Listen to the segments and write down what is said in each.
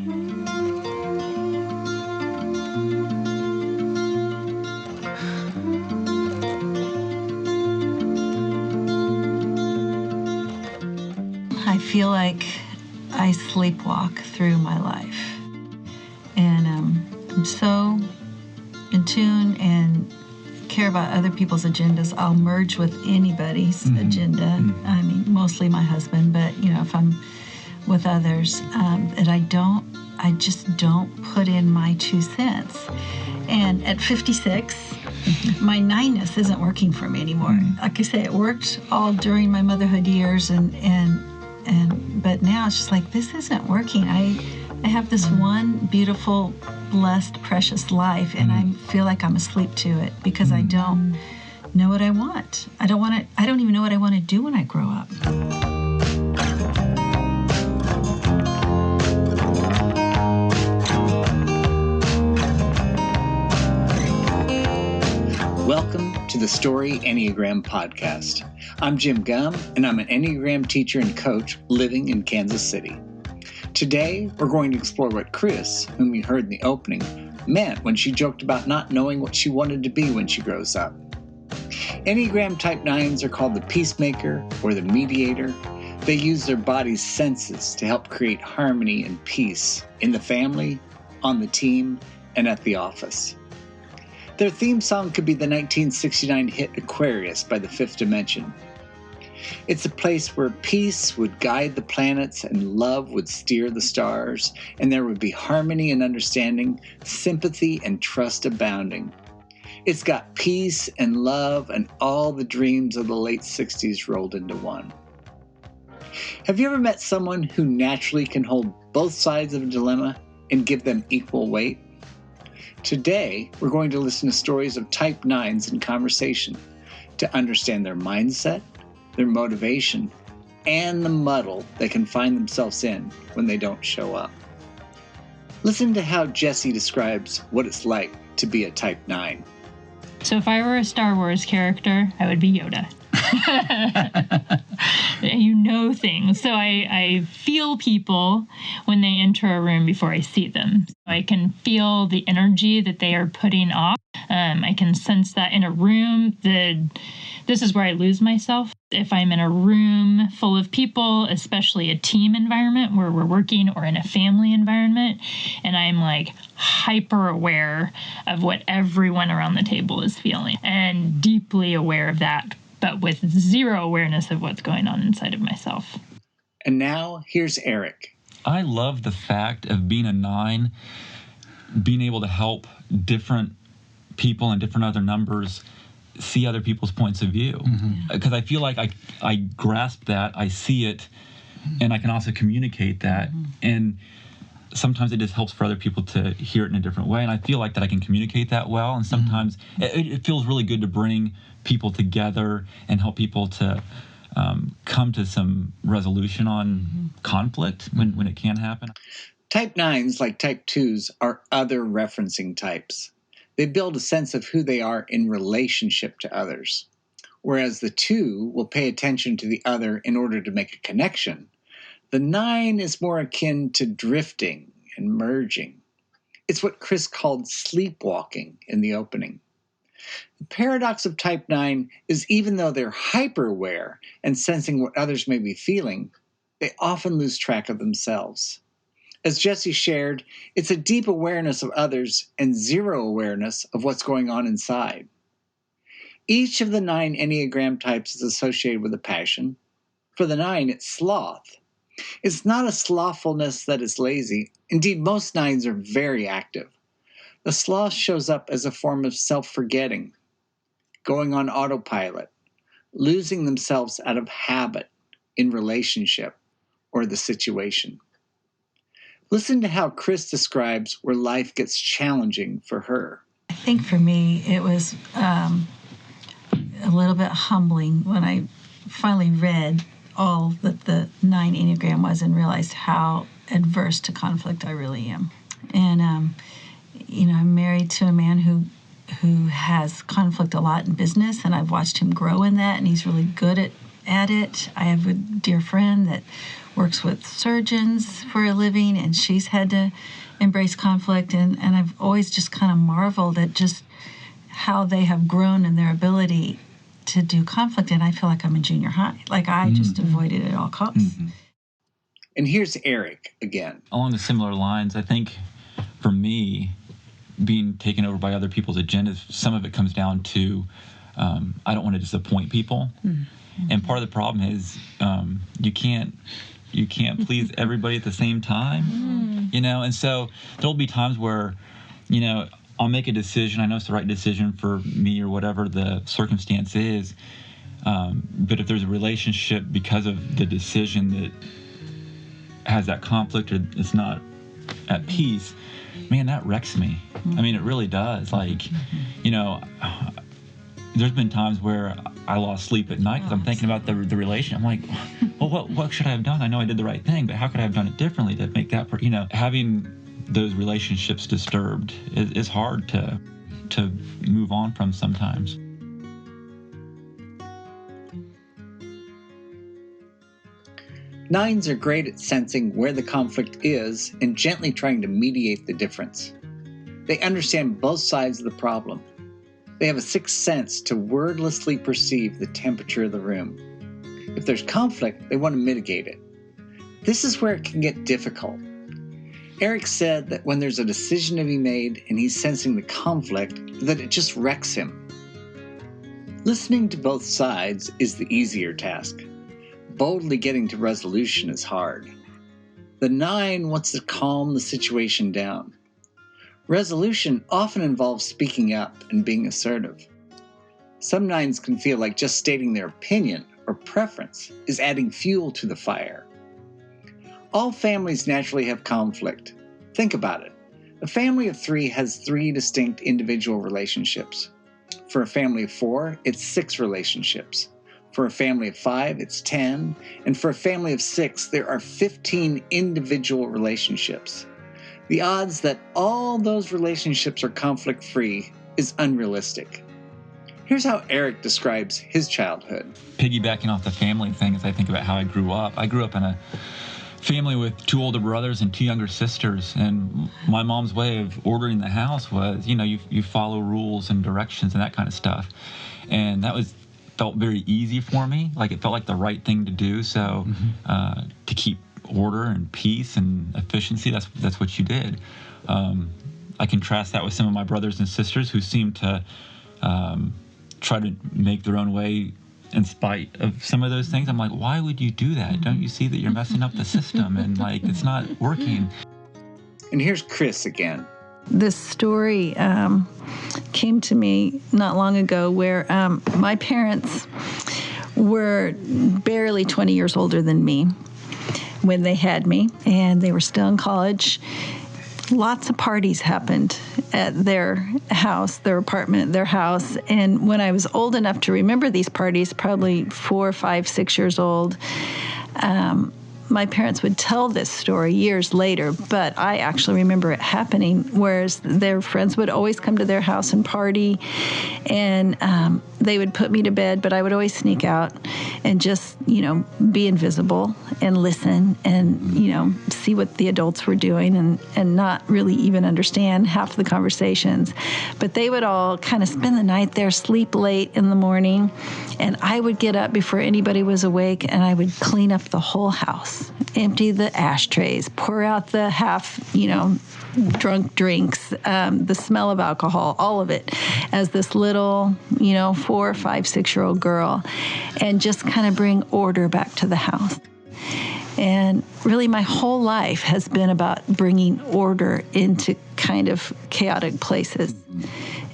I feel like I sleepwalk through my life. And I'm so in tune and care about other people's agendas. I'll merge with anybody's agenda. I mean, mostly my husband, but, you know, if I'm with others, that I just don't put in my 2 cents. And at 56, my 9-ness isn't working for me anymore. Like I say, it worked all during my motherhood years, but now it's just like, this isn't working. I have this one beautiful, blessed, precious life, and I feel like I'm asleep to it because I don't know what I want. I don't even know what I want to do when I grow up. Welcome to the Story Enneagram Podcast. I'm Jim Gum, and I'm an Enneagram teacher and coach living in Kansas City. Today, we're going to explore what Kris, whom you heard in the opening, meant when she joked about not knowing what she wanted to be when she grows up. Enneagram Type 9s are called the peacemaker or the mediator. They use their body's senses to help create harmony and peace in the family, on the team, and at the office. Their theme song could be the 1969 hit Aquarius by the Fifth Dimension. It's a place where peace would guide the planets and love would steer the stars, and there would be harmony and understanding, sympathy and trust abounding. It's got peace and love and all the dreams of the late 60s rolled into one. Have you ever met someone who naturally can hold both sides of a dilemma and give them equal weight? Today, we're going to listen to stories of Type 9s in conversation to understand their mindset, their motivation, and the muddle they can find themselves in when they don't show up. Listen to how Jessi describes what it's like to be a Type 9. So if I were a Star Wars character, I would be Yoda. You know things. So I feel people when they enter a room before I see them. I can feel the energy that they are putting off. I can sense that in a room. This is where I lose myself. If I'm in a room full of people, especially a team environment where we're working, or in a family environment, and I'm like hyper aware of what everyone around the table is feeling and deeply aware of that, but with zero awareness of what's going on inside of myself. And now, here's Eric. I love the fact of being a 9, being able to help different people and different other numbers see other people's points of view. Because I feel like I grasp that, I see it, and I can also communicate that. And sometimes it just helps for other people to hear it in a different way. And I feel like that I can communicate that well. And sometimes it feels really good to bring people together and help people to come to some resolution on conflict when it can happen. Type 9s, like Type 2s, are other referencing types. They build a sense of who they are in relationship to others. Whereas the 2 will pay attention to the other in order to make a connection, the 9 is more akin to drifting and merging. It's what Kris called sleepwalking in the opening. The paradox of Type 9 is even though they're hyper-aware and sensing what others may be feeling, they often lose track of themselves. As Jessi shared, it's a deep awareness of others and zero awareness of what's going on inside. Each of the 9 Enneagram types is associated with a passion. For the 9, it's sloth. It's not a slothfulness that is lazy. Indeed, most 9s are very active. The sloth shows up as a form of self-forgetting, going on autopilot, losing themselves out of habit, in relationship, or the situation. Listen to how Kris describes where life gets challenging for her. I think for me, it was a little bit humbling when I finally read all that the 9 Enneagram was and realized how adverse to conflict I really am. And, I'm married to a man who has conflict a lot in business, and I've watched him grow in that, and he's really good at it. I have a dear friend that works with surgeons for a living, and she's had to embrace conflict. And I've always just kind of marveled at just how they have grown in their ability to do conflict. And I feel like I'm in junior high. Like I just avoid it at all costs. Mm-hmm. And here's Eric again. Along the similar lines, I think for me, being taken over by other people's agendas, some of it comes down to I don't want to disappoint people. Mm-hmm. And part of the problem is you can't please everybody at the same time, and so there'll be times where, I'll make a decision. I know it's the right decision for me or whatever the circumstance is. But if there's a relationship because of the decision that has that conflict or it's not at peace, man, that wrecks me. I mean, it really does. Like, there's been times where I lost sleep at night because I'm thinking about the relation. I'm like, well, what should I have done? I know I did the right thing, but how could I have done it differently to make that, having those relationships disturbed is hard to move on from sometimes. Nines are great at sensing where the conflict is and gently trying to mediate the difference. They understand both sides of the problem. They have a sixth sense to wordlessly perceive the temperature of the room. If there's conflict, they want to mitigate it. This is where it can get difficult. Eric said that when there's a decision to be made and he's sensing the conflict, that it just wrecks him. Listening to both sides is the easier task. Boldly getting to resolution is hard. The 9 wants to calm the situation down. Resolution often involves speaking up and being assertive. Some 9s can feel like just stating their opinion or preference is adding fuel to the fire. All families naturally have conflict. Think about it. A family of 3 has 3 distinct individual relationships. For a family of 4, it's 6 relationships. For a family of 5, it's 10. And for a family of 6, there are 15 individual relationships. The odds that all those relationships are conflict-free is unrealistic. Here's how Eric describes his childhood. Piggybacking off the family thing, as I think about how I grew up in a family with 2 older brothers and 2 younger sisters, and my mom's way of ordering the house was, you follow rules and directions and that kind of stuff. And that felt very easy for me. Like it felt like the right thing to do. So to keep order and peace and efficiency, that's what you did. I contrast that with some of my brothers and sisters who seem to try to make their own way in spite of some of those things. I'm like, why would you do that? Don't you see that you're messing up the system and it's not working? And here's Kris again. This story came to me not long ago where my parents were barely 20 years older than me when they had me, and they were still in college. Lots of parties happened at their house, their apartment, their house. And when I was old enough to remember these parties, probably 4, 5, 6 years old, my parents would tell this story years later, but I actually remember it happening, whereas their friends would always come to their house and party, and they would put me to bed, but I would always sneak out and just, be invisible and listen and, see what the adults were doing and not really even understand half the conversations. But they would all kind of spend the night there, sleep late in the morning, and I would get up before anybody was awake and I would clean up the whole house, empty the ashtrays, pour out the half, drunk drinks, the smell of alcohol, all of it, as this little, 4, 5, 6-year-old girl, and just kind of bring order back to the house. And really my whole life has been about bringing order into kind of chaotic places.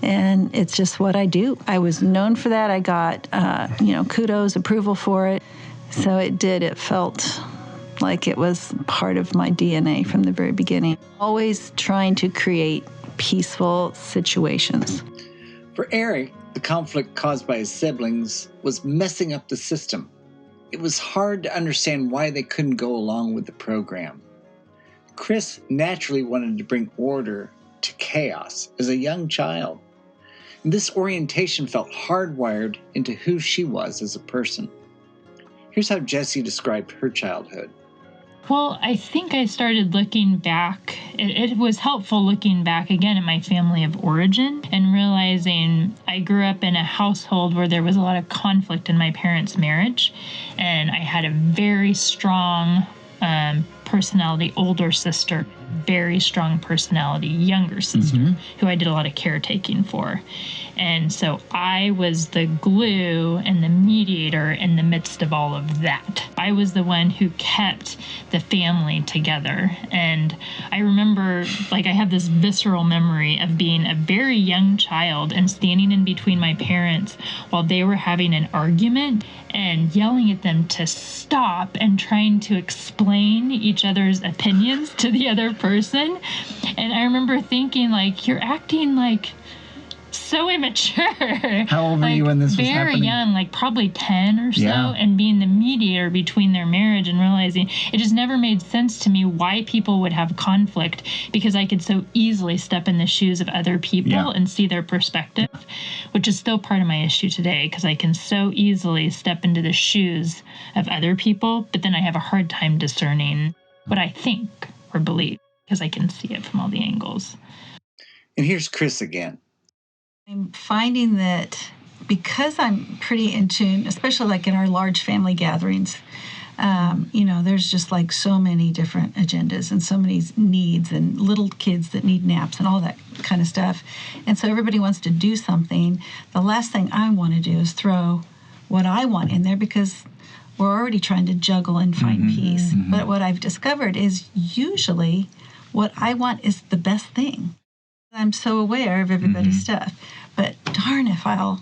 And it's just what I do. I was known for that. I got, kudos, approval for it. So it felt like it was part of my DNA from the very beginning. Always trying to create peaceful situations. For Eric, the conflict caused by his siblings was messing up the system. It was hard to understand why they couldn't go along with the program. Kris naturally wanted to bring order to chaos as a young child. And this orientation felt hardwired into who she was as a person. Here's how Jessi described her childhood. Well, I think I started looking back. It was helpful looking back again at my family of origin and realizing I grew up in a household where there was a lot of conflict in my parents' marriage. And I had a very strong personality, older sister, very strong personality, younger sister, who I did a lot of caretaking for. And so I was the glue and the mediator in the midst of all of that. I was the one who kept the family together. And I remember, I have this visceral memory of being a very young child and standing in between my parents while they were having an argument and yelling at them to stop and trying to explain each other's opinions to the other person. And I remember thinking, you're acting so immature. How old were you when this was happening? Very young, probably 10 or so, Yeah. and being the mediator between their marriage and realizing it just never made sense to me why people would have conflict, because I could so easily step in the shoes of other people and see their perspective, which is still part of my issue today, because I can so easily step into the shoes of other people, but then I have a hard time discerning what I think or believe, because I can see it from all the angles. And here's Kris again. I'm finding that because I'm pretty in tune, especially in our large family gatherings, there's just so many different agendas and so many needs and little kids that need naps and all that kind of stuff. And so everybody wants to do something. The last thing I want to do is throw what I want in there, because we're already trying to juggle and find peace. But what I've discovered is usually what I want is the best thing. I'm so aware of everybody's stuff, but darn if I'll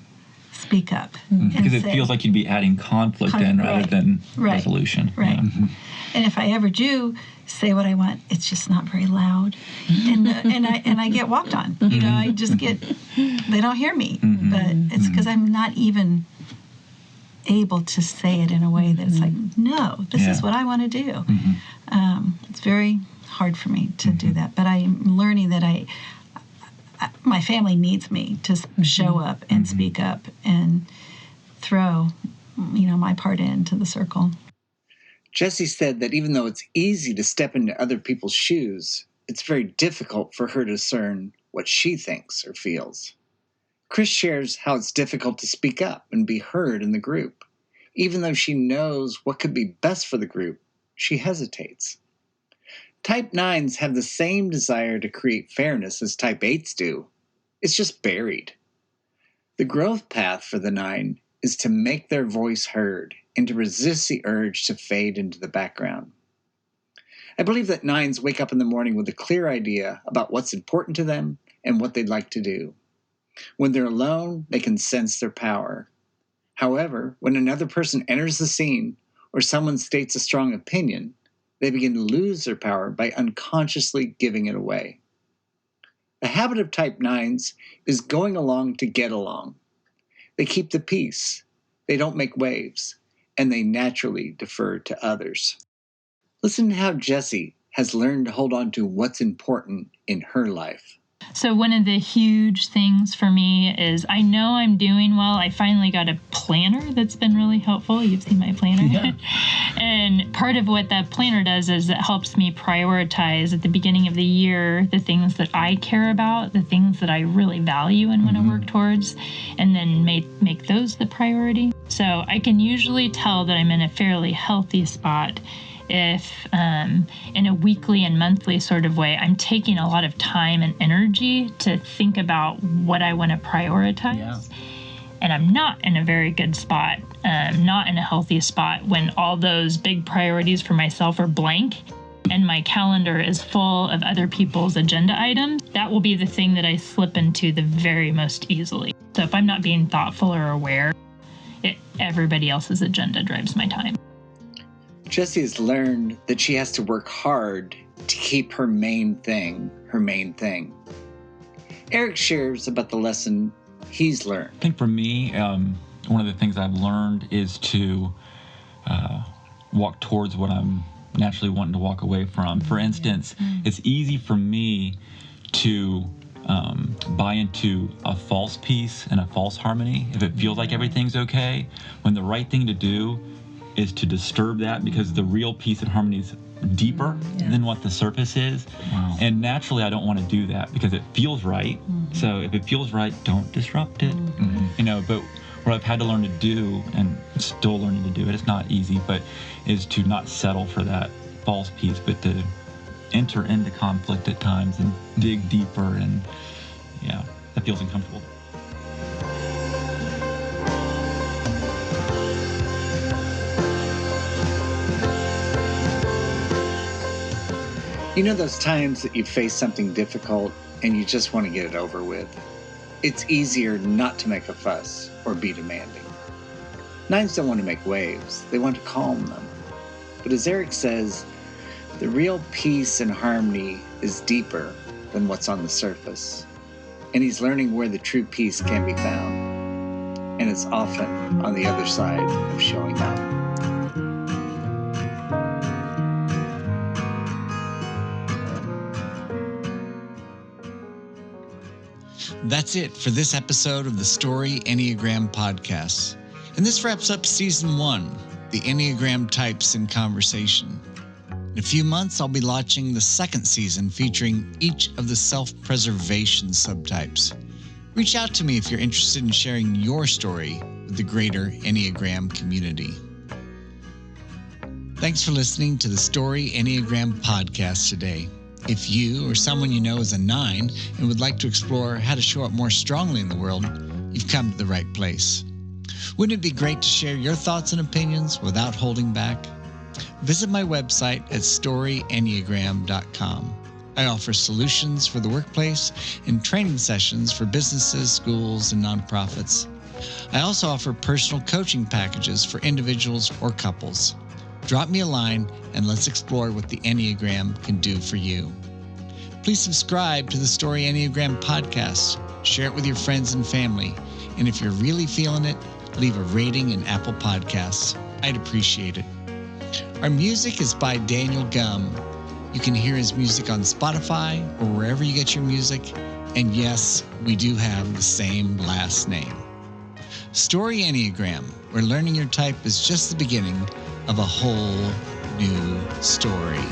speak up. Because it feels like you'd be adding conflict in rather than resolution. Right. Yeah. And if I ever do say what I want, it's just not very loud, and I get walked on. I just get, they don't hear me, but it's because I'm not even able to say it in a way that it's no, this is what I want to do. It's very hard for me to do that, but I'm learning that my family needs me to show up and speak up and throw, my part into the circle. Jessi said that even though it's easy to step into other people's shoes, it's very difficult for her to discern what she thinks or feels. Kris shares how it's difficult to speak up and be heard in the group. Even though she knows what could be best for the group, she hesitates. Type 9s have the same desire to create fairness as Type 8s do. It's just buried. The growth path for the 9 is to make their voice heard and to resist the urge to fade into the background. I believe that 9s wake up in the morning with a clear idea about what's important to them and what they'd like to do. When they're alone, they can sense their power. However, when another person enters the scene or someone states a strong opinion, they begin to lose their power by unconsciously giving it away. The habit of Type 9s is going along to get along. They keep the peace, they don't make waves, and they naturally defer to others. Listen to how Jessi has learned to hold on to what's important in her life. So one of the huge things for me is I know I'm doing well. I finally got a planner that's been really helpful. You've seen my planner. Yeah. And part of what that planner does is it helps me prioritize at the beginning of the year the things that I care about, the things that I really value and want to work towards, and then make those the priority. So I can usually tell that I'm in a fairly healthy spot if in a weekly and monthly sort of way, I'm taking a lot of time and energy to think about what I want to prioritize. Yeah. And I'm not in a very good spot, not in a healthy spot when all those big priorities for myself are blank and my calendar is full of other people's agenda items. That will be the thing that I slip into the very most easily. So if I'm not being thoughtful or aware, everybody else's agenda drives my time. Jessi has learned that she has to work hard to keep her main thing. Eric shares about the lesson he's learned. I think for me, one of the things I've learned is to walk towards what I'm naturally wanting to walk away from. For instance, it's easy for me to buy into a false peace and a false harmony if it feels like everything's okay, when the right thing to do is to disturb that, because the real peace and harmony is deeper than what the surface is. Wow. And naturally, I don't want to do that because it feels right. So if it feels right, don't disrupt it. You know, but what I've had to learn to do, and still learning to do it, it's not easy, but is to not settle for that false peace, but to enter into conflict at times and dig deeper. And yeah, that feels uncomfortable. You know those times that you face something difficult and you just want to get it over with? It's easier not to make a fuss or be demanding. Nines don't want to make waves. They want to calm them. But as Eric says, the real peace and harmony is deeper than what's on the surface. And he's learning where the true peace can be found. And it's often on the other side of showing up. That's it for this episode of the Story Enneagram podcast. And this wraps up season 1, the Enneagram Types in Conversation. In a few months, I'll be launching the second season featuring each of the self-preservation subtypes. Reach out to me if you're interested in sharing your story with the greater Enneagram community. Thanks for listening to the Story Enneagram podcast today. If you or someone you know is a 9 and would like to explore how to show up more strongly in the world, you've come to the right place. Wouldn't it be great to share your thoughts and opinions without holding back? Visit my website at storyenneagram.com. I offer solutions for the workplace and training sessions for businesses, schools, and nonprofits. I also offer personal coaching packages for individuals or couples. Drop me a line and let's explore what the Enneagram can do for you. Please subscribe to the Story Enneagram podcast. Share it with your friends and family. And if you're really feeling it, leave a rating in Apple Podcasts. I'd appreciate it. Our music is by Daniel Gum. You can hear his music on Spotify or wherever you get your music. And yes, we do have the same last name. Story Enneagram, where learning your type is just the beginning of a whole new story.